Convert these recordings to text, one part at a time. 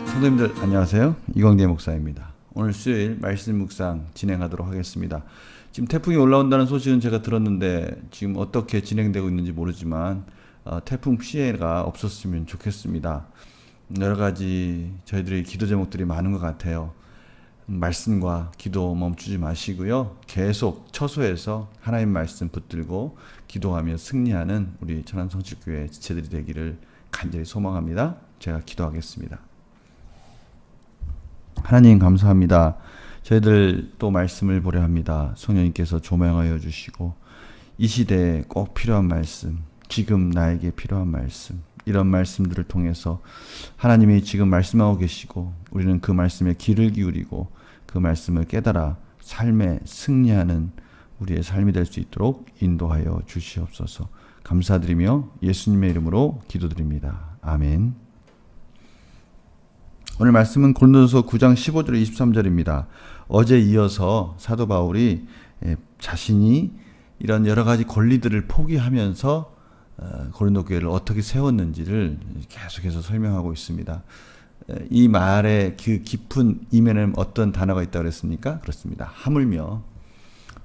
성도님들 안녕하세요. 이광재 목사입니다. 오늘 수요일 말씀 묵상 진행하도록 하겠습니다. 지금 태풍이 올라온다는 소식은 제가 들었는데 지금 어떻게 진행되고 있는지 모르지만 태풍 피해가 없었으면 좋겠습니다. 여러 가지 저희들의 기도 제목들이 많은 것 같아요. 말씀과 기도 멈추지 마시고요. 계속 처소에서 하나님 말씀 붙들고 기도하며 승리하는 우리 천안성실교회 지체들이 되기를 간절히 소망합니다. 제가 기도하겠습니다. 하나님 감사합니다. 저희들 또 말씀을 보려 합니다. 성령님께서 조명하여 주시고 이 시대에 꼭 필요한 말씀, 지금 나에게 필요한 말씀, 이런 말씀들을 통해서 하나님이 지금 말씀하고 계시고 우리는 그 말씀에 귀를 기울이고 그 말씀을 깨달아 삶에 승리하는 우리의 삶이 될 수 있도록 인도하여 주시옵소서. 감사드리며 예수님의 이름으로 기도드립니다. 아멘. 오늘 말씀은 고린도전서 9장 15절 23절입니다. 어제 이어서 사도 바울이 자신이 이런 여러 가지 권리들을 포기하면서 고린도 교회를 어떻게 세웠는지를 계속해서 설명하고 있습니다. 이 말의 그 깊은 이면에는 어떤 단어가 있다고 그랬습니까? 그렇습니다. 하물며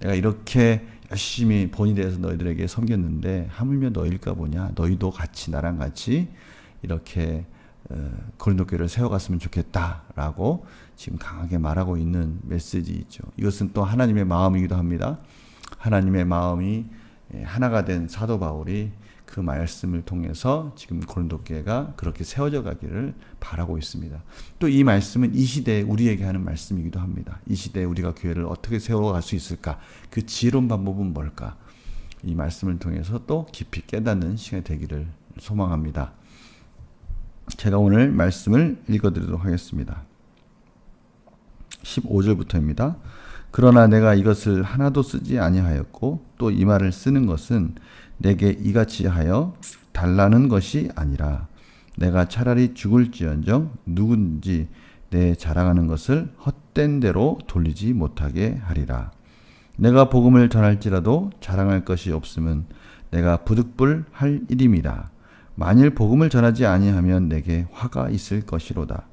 내가 이렇게 열심히 본이 되어서 너희들에게 섬겼는데 하물며 너희일까 보냐? 너희도 같이 나랑 같이 이렇게 고린도 교회를 세워갔으면 좋겠다라고 지금 강하게 말하고 있는 메시지이죠. 이것은 또 하나님의 마음이기도 합니다. 하나님의 마음이 하나가 된 사도 바울이 그 말씀을 통해서 지금 고린도 교회가 그렇게 세워져 가기를 바라고 있습니다. 또 이 말씀은 이 시대에 우리에게 하는 말씀이기도 합니다. 이 시대에 우리가 교회를 어떻게 세워갈 수 있을까? 그 지혜로운 방법은 뭘까? 이 말씀을 통해서 또 깊이 깨닫는 시간이 되기를 소망합니다. 제가 오늘 말씀을 읽어드리도록 하겠습니다. 15절부터입니다. 그러나 내가 이것을 하나도 쓰지 아니하였고 또 이 말을 쓰는 것은 내게 이같이 하여 달라는 것이 아니라 내가 차라리 죽을지언정 누군지 내 자랑하는 것을 헛된 대로 돌리지 못하게 하리라. 내가 복음을 전할지라도 자랑할 것이 없음은 내가 부득불 할 일임이라. 만일 복음을 전하지 아니하면 내게 화가 있을 것이로다.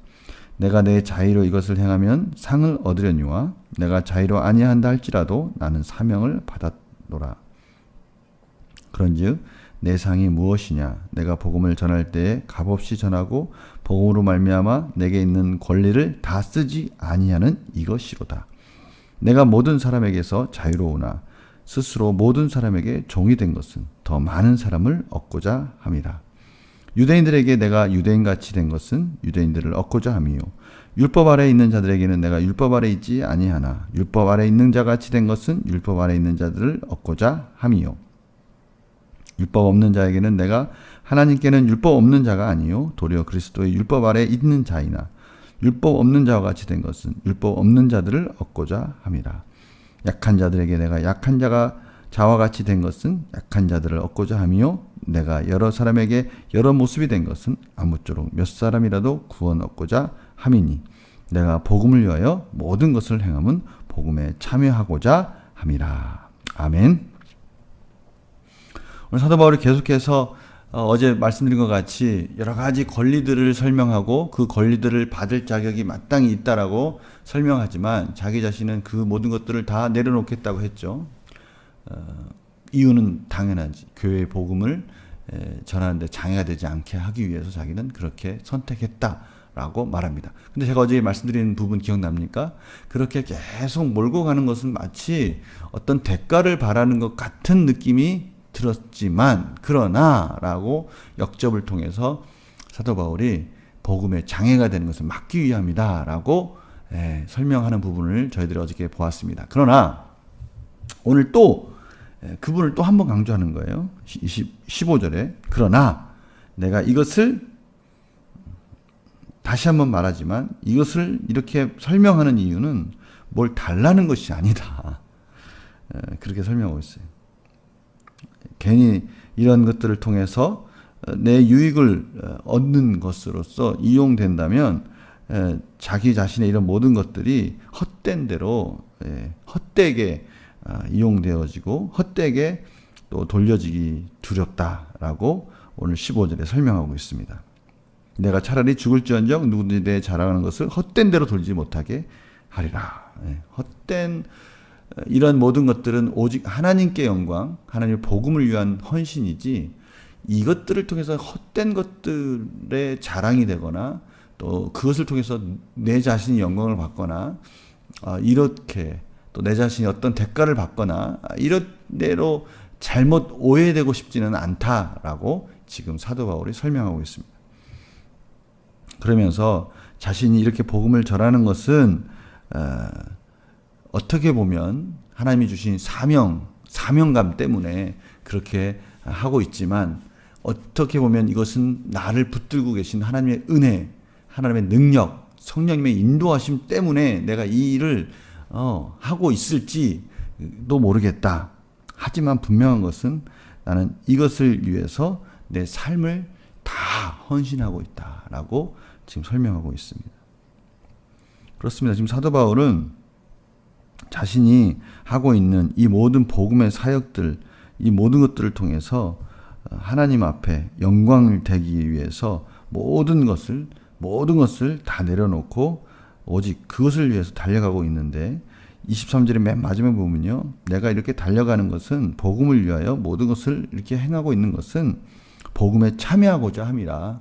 내가 내 자의로 이것을 행하면 상을 얻으려니와 내가 자의로 아니한다 할지라도 나는 사명을 받았노라. 그런즉 내 상이 무엇이냐? 내가 복음을 전할 때에 값없이 전하고 복음으로 말미암아 내게 있는 권리를 다 쓰지 아니하는 이것이로다. 내가 모든 사람에게서 자유로우나 스스로 모든 사람에게 종이 된 것은 더 많은 사람을 얻고자 함이라. 유대인들에게 내가 유대인같이 된 것은 유대인들을 얻고자 함이요 율법 아래 있는 자들에게는 내가 율법 아래 있지 아니하나 율법 아래 있는 자같이 된 것은 율법 아래 있는 자들을 얻고자 함이요 율법 없는 자에게는 내가 하나님께는 율법 없는 자가 아니요 도리어 그리스도의 율법 아래 있는 자이나 율법 없는 자와 같이 된 것은 율법 없는 자들을 얻고자 함이라. 약한 자들에게 내가 약한 자와 같이 된 것은 약한 자들을 얻고자 함이요 내가 여러 사람에게 여러 모습이 된 것은 아무쪼록 몇 사람이라도 구원 얻고자 함이니 내가 복음을 위하여 모든 것을 행함은 복음에 참여하고자 함이라. 아멘. 오늘 사도 바울이 계속해서 어제 말씀드린 것 같이 여러 가지 권리들을 설명하고 그 권리들을 받을 자격이 마땅히 있다라고 설명하지만 자기 자신은 그 모든 것들을 다 내려놓겠다고 했죠. 이유는 당연하지. 교회의 복음을 전하는데 장애가 되지 않게 하기 위해서 자기는 그렇게 선택했다라고 말합니다. 근데 제가 어제 말씀드린 부분 기억납니까? 그렇게 계속 몰고 가는 것은 마치 어떤 대가를 바라는 것 같은 느낌이 들었지만 그러나 라고 역접을 통해서 사도 바울이 복음에 장애가 되는 것을 막기 위함이다 라고 설명하는 부분을 저희들이 어저께 보았습니다. 그러나 오늘 또 그분을 또 한 번 강조하는 거예요. 15절에 그러나 내가 이것을 다시 한번 말하지만 이것을 이렇게 설명하는 이유는 뭘 달라는 것이 아니다. 그렇게 설명하고 있어요. 괜히 이런 것들을 통해서 내 유익을 얻는 것으로서 이용된다면 자기 자신의 이런 모든 것들이 헛된 대로 헛되게 이용되어지고 헛되게 또 돌려지기 두렵다라고 오늘 15절에 설명하고 있습니다. 내가 차라리 죽을지언정 누구든지 내 자랑하는 것을 헛된 대로 돌리지 못하게 하리라. 헛된 이런 모든 것들은 오직 하나님께 영광, 하나님의 복음을 위한 헌신이지 이것들을 통해서 헛된 것들의 자랑이 되거나 또 그것을 통해서 내 자신이 영광을 받거나 이렇게 또 내 자신이 어떤 대가를 받거나 이런 대로 잘못 오해되고 싶지는 않다라고 지금 사도 바울이 설명하고 있습니다. 그러면서 자신이 이렇게 복음을 전하는 것은 어떻게 보면 하나님이 주신 사명감 때문에 그렇게 하고 있지만 어떻게 보면 이것은 나를 붙들고 계신 하나님의 은혜, 하나님의 능력, 성령님의 인도하심 때문에 내가 이 일을 하고 있을지도 모르겠다. 하지만 분명한 것은 나는 이것을 위해서 내 삶을 다 헌신하고 있다라고 지금 설명하고 있습니다. 그렇습니다. 지금 사도 바울은 자신이 하고 있는 이 모든 복음의 사역들, 이 모든 것들을 통해서 하나님 앞에 영광을 되기 위해서 모든 것을 다 내려놓고 오직 그것을 위해서 달려가고 있는데 23절의 맨 마지막에 보면요. 내가 이렇게 달려가는 것은 복음을 위하여 모든 것을 이렇게 행하고 있는 것은 복음에 참여하고자 함이라.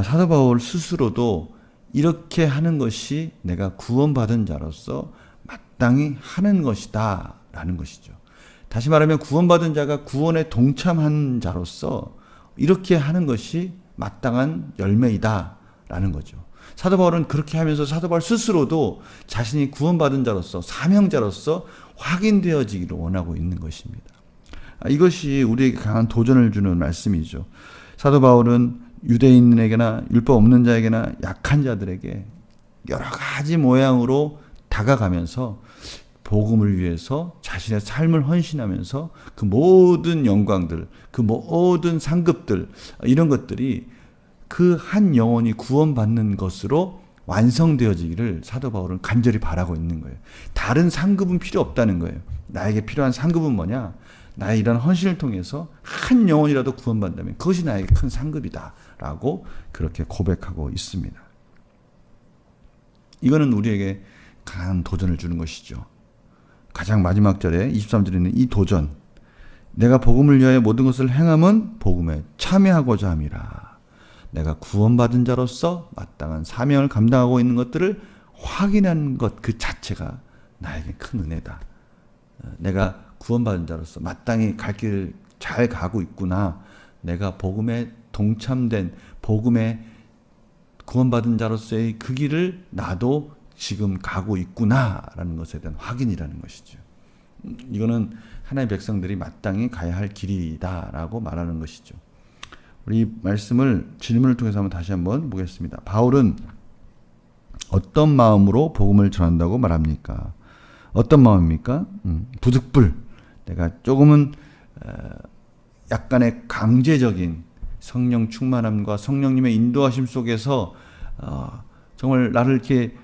사도 바울 스스로도 이렇게 하는 것이 내가 구원받은 자로서 마땅히 하는 것이다 라는 것이죠. 다시 말하면 구원받은 자가 구원에 동참한 자로서 이렇게 하는 것이 마땅한 열매이다 라는 거죠. 사도 바울은 그렇게 하면서 사도 바울 스스로도 자신이 구원받은 자로서 사명자로서 확인되어지기를 원하고 있는 것입니다. 이것이 우리에게 강한 도전을 주는 말씀이죠. 사도 바울은 유대인에게나 율법 없는 자에게나 약한 자들에게 여러 가지 모양으로 다가가면서 복음을 위해서 자신의 삶을 헌신하면서 그 모든 영광들, 그 모든 상급들 이런 것들이 그 한 영혼이 구원받는 것으로 완성되어지기를 사도 바울은 간절히 바라고 있는 거예요. 다른 상급은 필요 없다는 거예요. 나에게 필요한 상급은 뭐냐? 나의 이런 헌신을 통해서 한 영혼이라도 구원받는다면 그것이 나에게 큰 상급이다 라고 그렇게 고백하고 있습니다. 이거는 우리에게 강한 도전을 주는 것이죠. 가장 마지막 절에 23절에 있는 이 도전, 내가 복음을 위하여 모든 것을 행함은 복음에 참여하고자 함이라. 내가 구원받은 자로서 마땅한 사명을 감당하고 있는 것들을 확인하는 것 그 자체가 나에게 큰 은혜다. 내가 구원받은 자로서 마땅히 갈 길을 잘 가고 있구나. 내가 복음에 동참된 복음에 구원받은 자로서의 그 길을 나도 지금 가고 있구나라는 것에 대한 확인이라는 것이죠. 이거는 하나님의 백성들이 마땅히 가야 할 길이다라고 말하는 것이죠. 우리 이 말씀을 질문을 통해서 다시 한번 보겠습니다. 바울은 어떤 마음으로 복음을 전한다고 말합니까? 어떤 마음입니까? 부득불. 내가 조금은 약간의 강제적인 성령 충만함과 성령님의 인도하심 속에서 정말 나를 이렇게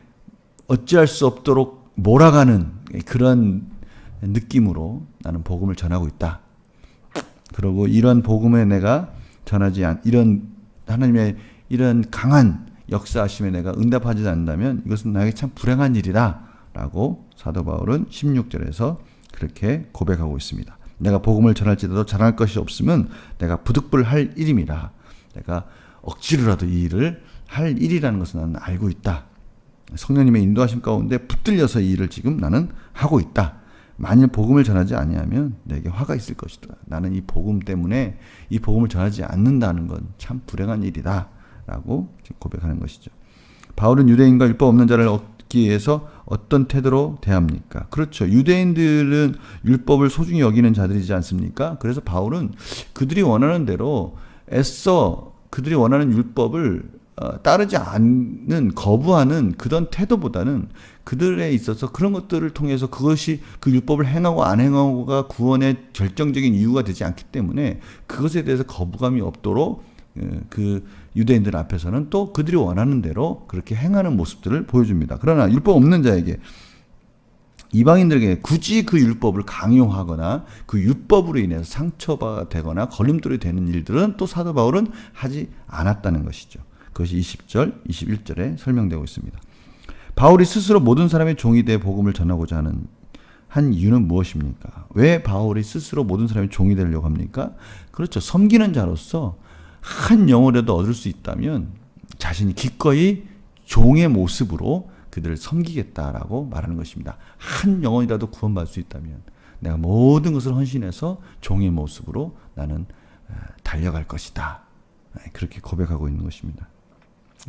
어찌할 수 없도록 몰아가는 그런 느낌으로 나는 복음을 전하고 있다. 그리고 이런 복음에 내가 이런 하나님의 이런 강한 역사하심에 내가 응답하지 않는다면 이것은 나에게 참 불행한 일이다 라고 사도 바울은 16절에서 그렇게 고백하고 있습니다. 내가 복음을 전할지라도 잘할 것이 없으면 내가 부득불할 일임이라. 내가 억지로라도 이 일을 할 일이라는 것을 나는 알고 있다. 성령님의 인도하심 가운데 붙들려서 이 일을 지금 나는 하고 있다. 만일 복음을 전하지 아니하면 내게 화가 있을 것이다. 나는 이 복음 때문에 이 복음을 전하지 않는다는 건 참 불행한 일이다 라고 고백하는 것이죠. 바울은 유대인과 율법 없는 자를 얻기 위해서 어떤 태도로 대합니까? 그렇죠. 유대인들은 율법을 소중히 여기는 자들이지 않습니까? 그래서 바울은 그들이 원하는 대로 애써 그들이 원하는 율법을 따르지 않는 거부하는 그런 태도보다는 그들에 있어서 그런 것들을 통해서 그것이 그 율법을 행하고 안 행하고가 구원의 결정적인 이유가 되지 않기 때문에 그것에 대해서 거부감이 없도록 그 유대인들 앞에서는 또 그들이 원하는 대로 그렇게 행하는 모습들을 보여줍니다. 그러나 율법 없는 자에게 이방인들에게 굳이 그 율법을 강요하거나 그 율법으로 인해서 상처가 되거나 걸림돌이 되는 일들은 또 사도 바울은 하지 않았다는 것이죠. 그것이 20절, 21절에 설명되고 있습니다. 바울이 스스로 모든 사람의 종이 되어 복음을 전하고자 한 이유는 무엇입니까? 왜 바울이 스스로 모든 사람의 종이 되려고 합니까? 그렇죠. 섬기는 자로서 한 영혼이라도 얻을 수 있다면 자신이 기꺼이 종의 모습으로 그들을 섬기겠다라고 말하는 것입니다. 한 영혼이라도 구원받을 수 있다면 내가 모든 것을 헌신해서 종의 모습으로 나는 달려갈 것이다. 그렇게 고백하고 있는 것입니다.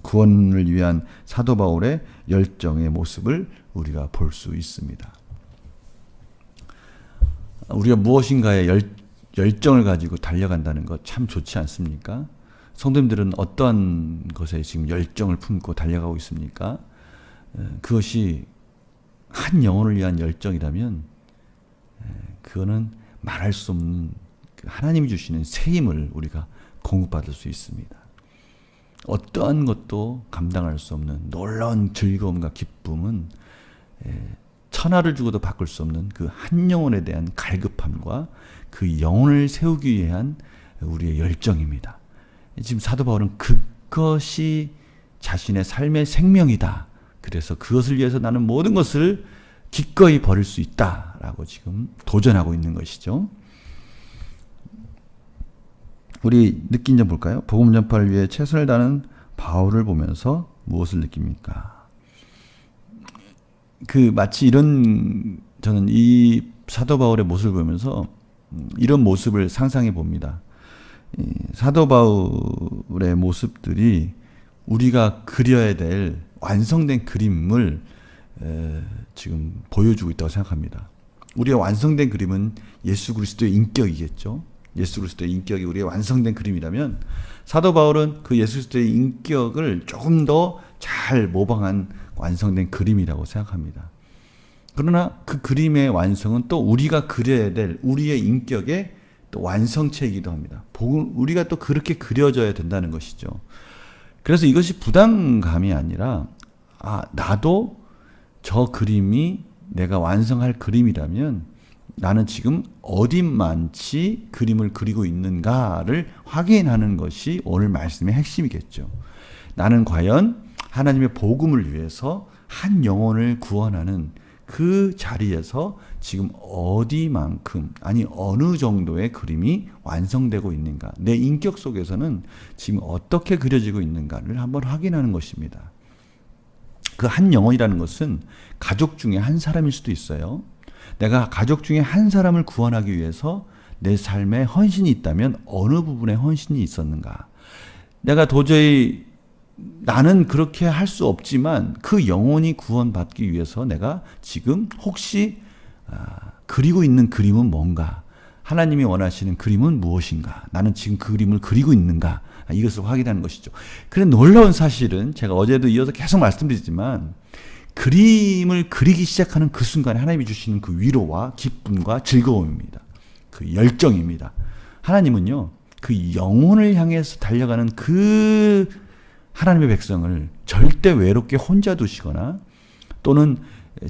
구원을 위한 사도 바울의 열정의 모습을 우리가 볼 수 있습니다. 우리가 무엇인가에 열정을 가지고 달려간다는 것 참 좋지 않습니까? 성도님들은 어떠한 것에 지금 열정을 품고 달려가고 있습니까? 그것이 한 영혼을 위한 열정이라면 그거는 말할 수 없는 하나님이 주시는 새 힘을 우리가 공급받을 수 있습니다. 어떠한 것도 감당할 수 없는 놀라운 즐거움과 기쁨은 천하를 주고도 바꿀 수 없는 그 한 영혼에 대한 갈급함과 그 영혼을 세우기 위한 우리의 열정입니다. 지금 사도 바울은 그것이 자신의 삶의 생명이다. 그래서 그것을 위해서 나는 모든 것을 기꺼이 버릴 수 있다라고 지금 도전하고 있는 것이죠. 우리 느낀 점 볼까요? 복음 전파를 위해 최선을 다하는 바울을 보면서 무엇을 느낍니까? 마치 저는 이 사도 바울의 모습을 보면서 이런 모습을 상상해 봅니다. 사도 바울의 모습들이 우리가 그려야 될 완성된 그림을 지금 보여주고 있다고 생각합니다. 우리의 완성된 그림은 예수 그리스도의 인격이겠죠. 예수 그리스도의 인격이 우리의 완성된 그림이라면 사도 바울은 그 예수 그리스도의 인격을 조금 더 잘 모방한 완성된 그림이라고 생각합니다. 그러나 그 그림의 완성은 또 우리가 그려야 될 우리의 인격의 또 완성체이기도 합니다. 우리가 또 그렇게 그려져야 된다는 것이죠. 그래서 이것이 부담감이 아니라 나도 저 그림이 내가 완성할 그림이라면 나는 지금 어디만치 그림을 그리고 있는가를 확인하는 것이 오늘 말씀의 핵심이겠죠. 나는 과연 하나님의 복음을 위해서 한 영혼을 구원하는 그 자리에서 지금 어디만큼, 어느 정도의 그림이 완성되고 있는가, 내 인격 속에서는 지금 어떻게 그려지고 있는가를 한번 확인하는 것입니다. 그 한 영혼이라는 것은 가족 중에 한 사람일 수도 있어요. 내가 가족 중에 한 사람을 구원하기 위해서 내 삶에 헌신이 있다면 어느 부분에 헌신이 있었는가? 내가 도저히 나는 그렇게 할 수 없지만 그 영혼이 구원받기 위해서 내가 지금 혹시 그리고 있는 그림은 뭔가? 하나님이 원하시는 그림은 무엇인가? 나는 지금 그 그림을 그리고 있는가? 이것을 확인하는 것이죠. 그런 놀라운 사실은 제가 어제도 이어서 계속 말씀드리지만 그림을 그리기 시작하는 그 순간에 하나님이 주시는 그 위로와 기쁨과 즐거움입니다. 그 열정입니다. 하나님은요, 그 영혼을 향해서 달려가는 그 하나님의 백성을 절대 외롭게 혼자 두시거나 또는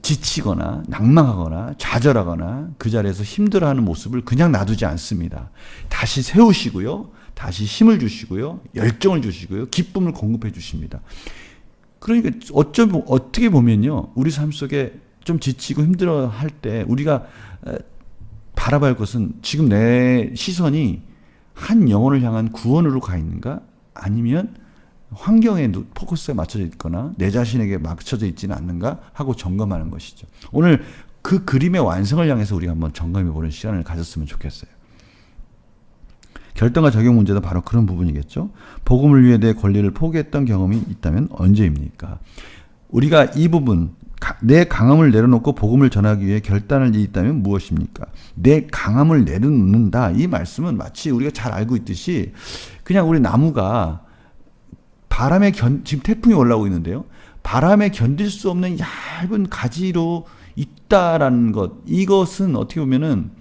지치거나 낭망하거나 좌절하거나 그 자리에서 힘들어하는 모습을 그냥 놔두지 않습니다. 다시 세우시고요. 다시 힘을 주시고요. 열정을 주시고요. 기쁨을 공급해 주십니다. 그러니까 어떻게 보면요. 우리 삶 속에 좀 지치고 힘들어할 때 우리가 바라봐야 할 것은 지금 내 시선이 한 영혼을 향한 구원으로 가 있는가? 아니면 환경에 포커스가 맞춰져 있거나 내 자신에게 맞춰져 있지는 않는가 하고 점검하는 것이죠. 오늘 그 그림의 완성을 향해서 우리가 한번 점검해 보는 시간을 가졌으면 좋겠어요. 결정과 적용 문제도 바로 그런 부분이겠죠. 복음을 위해 내 권리를 포기했던 경험이 있다면 언제입니까? 우리가 이 부분, 내 강함을 내려놓고 복음을 전하기 위해 결단을 있다면 무엇입니까? 내 강함을 내려놓는다. 이 말씀은 마치 우리가 잘 알고 있듯이 그냥 우리 나무가 지금 태풍이 올라오고 있는데요. 바람에 견딜 수 없는 얇은 가지로 있다라는 것. 이것은 어떻게 보면은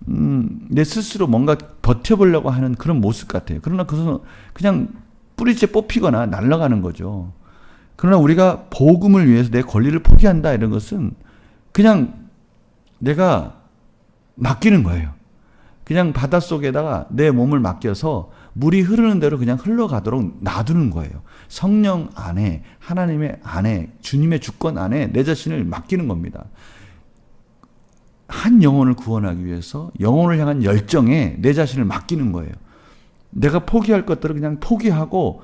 내 스스로 뭔가 버텨보려고 하는 그런 모습 같아요. 그러나 그것은 그냥 뿌리째 뽑히거나 날아가는 거죠. 그러나 우리가 복음을 위해서 내 권리를 포기한다 이런 것은 그냥 내가 맡기는 거예요. 그냥 바닷속에다가 내 몸을 맡겨서 물이 흐르는 대로 그냥 흘러가도록 놔두는 거예요. 성령 안에, 하나님의 안에, 주님의 주권 안에 내 자신을 맡기는 겁니다. 한 영혼을 구원하기 위해서 영혼을 향한 열정에 내 자신을 맡기는 거예요. 내가 포기할 것들을 그냥 포기하고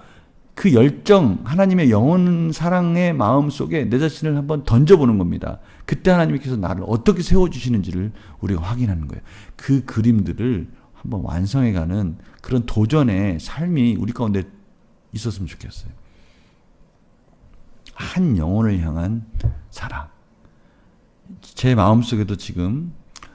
그 열정, 하나님의 영혼 사랑의 마음 속에 내 자신을 한번 던져보는 겁니다. 그때 하나님께서 나를 어떻게 세워주시는지를 우리가 확인하는 거예요. 그 그림들을 한번 완성해가는 그런 도전의 삶이 우리 가운데 있었으면 좋겠어요. 한 영혼을 향한 사랑. 제 마음속에도 지금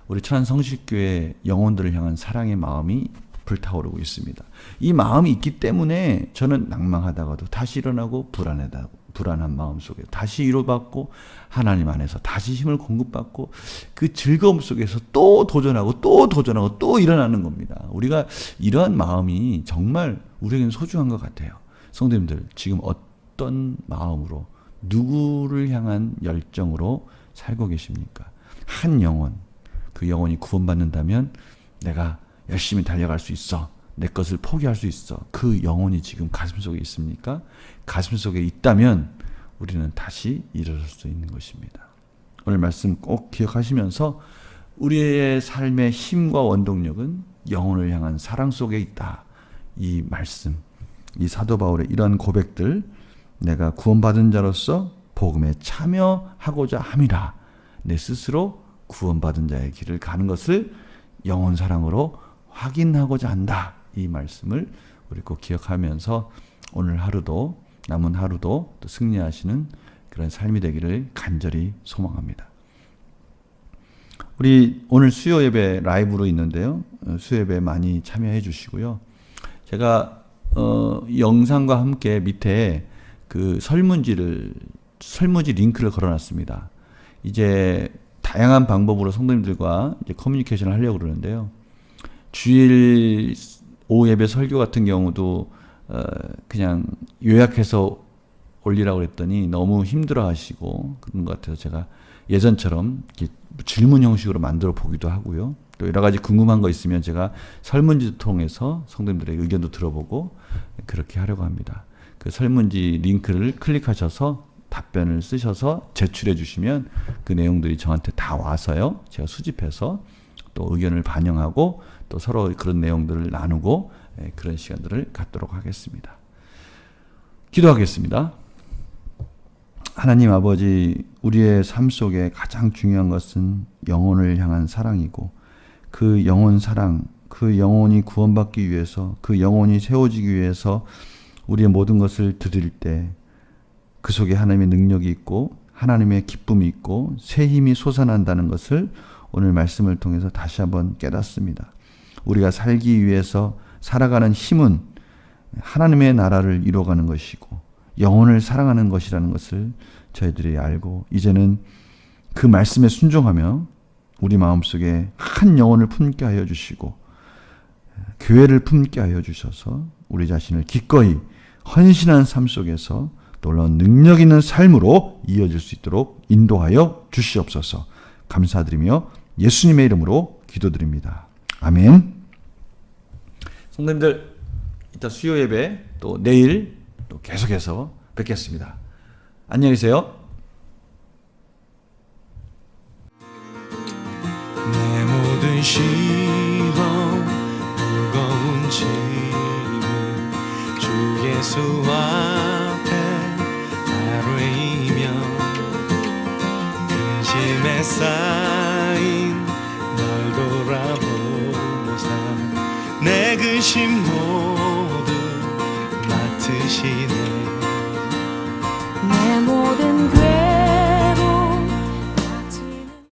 우리 천안성실교회 영혼들을 향한 사랑의 마음이 불타오르고 있습니다. 이 마음이 있기 때문에 저는 낭망하다가도 다시 일어나고 불안한 마음 속에 다시 위로받고 하나님 안에서 다시 힘을 공급받고 그 즐거움 속에서 또 도전하고 또 일어나는 겁니다. 우리가 이러한 마음이 정말 우리에게는 소중한 것 같아요. 성도님들, 지금 어떤 마음으로 누구를 향한 열정으로 살고 계십니까? 한 영혼, 그 영혼이 구원받는다면 내가 열심히 달려갈 수 있어. 내 것을 포기할 수 있어. 그 영혼이 지금 가슴속에 있습니까? 가슴속에 있다면 우리는 다시 일어설 수 있는 것입니다. 오늘 말씀 꼭 기억하시면서 우리의 삶의 힘과 원동력은 영혼을 향한 사랑 속에 있다. 이 말씀, 이 사도 바울의 이러한 고백들, 내가 구원받은 자로서 복음에 참여하고자 함이라. 내 스스로 구원받은 자의 길을 가는 것을 영혼 사랑으로 확인하고자 한다. 이 말씀을 우리 꼭 기억하면서 오늘 하루도, 남은 하루도 또 승리하시는 그런 삶이 되기를 간절히 소망합니다. 우리 오늘 수요 예배 라이브로 있는데요. 수요 예배 많이 참여해 주시고요. 제가 영상과 함께 밑에 그 설문지 링크를 걸어놨습니다. 이제 다양한 방법으로 성도님들과 이제 커뮤니케이션을 하려고 그러는데요. 주일 오후 예배 설교 같은 경우도 그냥 요약해서 올리라고 그랬더니 너무 힘들어 하시고 그런 것 같아서 제가 예전처럼 질문 형식으로 만들어 보기도 하고요. 또 여러 가지 궁금한 거 있으면 제가 설문지를 통해서 성도님들의 의견도 들어보고 그렇게 하려고 합니다. 그 설문지 링크를 클릭하셔서 답변을 쓰셔서 제출해 주시면 그 내용들이 저한테 다 와서요. 제가 수집해서 또 의견을 반영하고 또 서로 그런 내용들을 나누고 그런 시간들을 갖도록 하겠습니다. 기도하겠습니다. 하나님 아버지, 우리의 삶 속에 가장 중요한 것은 영혼을 향한 사랑이고 그 영혼 사랑, 그 영혼이 구원받기 위해서, 그 영혼이 세워지기 위해서 우리의 모든 것을 드릴 때 그 속에 하나님의 능력이 있고 하나님의 기쁨이 있고 새 힘이 솟아난다는 것을 오늘 말씀을 통해서 다시 한번 깨닫습니다. 우리가 살기 위해서 살아가는 힘은 하나님의 나라를 이루어가는 것이고 영혼을 사랑하는 것이라는 것을 저희들이 알고 이제는 그 말씀에 순종하며 우리 마음속에 한 영혼을 품게 하여 주시고 교회를 품게 하여 주셔서 우리 자신을 기꺼이 헌신한 삶 속에서 놀라운 능력 있는 삶으로 이어질 수 있도록 인도하여 주시옵소서. 감사드리며 예수님의 이름으로 기도드립니다. 아멘. 성도님들, 이따 수요 예배 또 내일 또 계속해서 뵙겠습니다. 안녕히 계세요. 내 모든 시험 무거운 짐을 주 예수 앞에 아뢰이며 근심에 쌓인 날 돌아보사 내 근심 모두 맡으시네